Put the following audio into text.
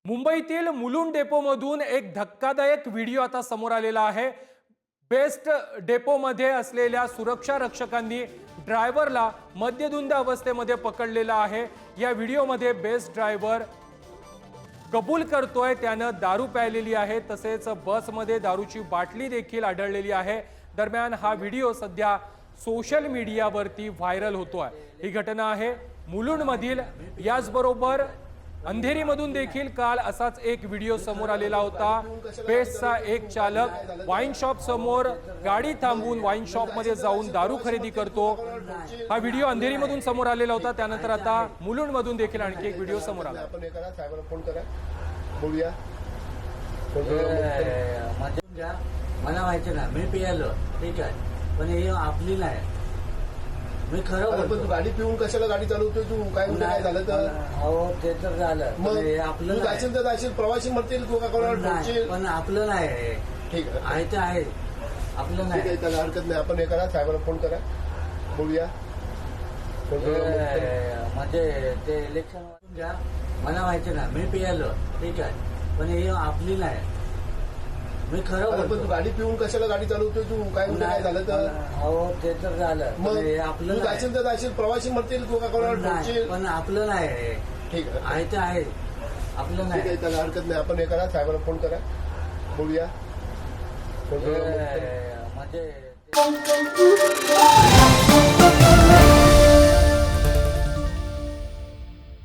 मुंबईतील मुलुंड डेपोमधून एक धक्कादायक व्हिडिओ आता समोर आलेला आहे। बेस्ट डेपोमध्ये असलेल्या सुरक्षा रक्षकांनी ड्रायव्हरला मद्यधुंद अवस्थेमध्ये पकडलेला आहे। या व्हिडिओमध्ये बेस्ट ड्रायव्हर कबूल करतोय त्यानं दारू प्यायलेली आहे, तसेच बसमध्ये दारूची बाटली देखील आढळलेली आहे। दरम्यान हा व्हिडिओ सध्या सोशल मीडियावरती व्हायरल होतोय। ही घटना आहे मुलुंडमधील। याचबरोबर अंधेरीमधून देखील काल असाच एक व्हिडिओ समोर आलेला होता। बेस्टचा एक चालक वाईन शॉप समोर गाडी थांबवून वाईन शॉप मध्ये जाऊन दारू खरेदी करतो। हा व्हिडिओ अंधेरीमधून समोर आलेला होता। त्यानंतर आता मुलुंडमधून देखील आणखी एक व्हिडिओ समोर आला। आपण हे करा, साहेबांना फोन करा, बोलूया। मला माहिती ना, मी पियालो, ठीक आहे, पण हे आपली नाही। मी खरं पण तू गाडी पिऊन कशाला गाडी चालवतोय? तू काय कुठे काय झालं तर? हो, ते तर झालं, मग हे आपलं तू जाशील तर जाशील, प्रवासी म्हणतील तू का कोणाला नाही, ठोकशील? पण आपलं नाही हे. ठीक आहे ते आहे, आपलं ठीक नाही। आहे, त्याला हरकत नाही। आपण हे करा, साहेबांना फोन करा, बोलूया। म्हणजे ते इलेक्शन घ्या, मला माहिती ना, मी पियालो, ठीक आहे, पण हे आपली नाही। मी खरं पण तू गाडी पिऊन कशाला गाडी चालवतोय? तू काय कुठे काय झालं तर? हो, ते तर झालं, मग हे तू आपलं जाशील तर जाशील, प्रवासी म्हणतील तू का कोणाला नाही, ठोकशील? पण आपलं नाही हे. ठीक आहे ते आहे, आपलं ठीक नाही। आहे, त्याला हरकत नाही। आपण हे करा, साहेबांना फोन करा, बोलूया। म्हणजे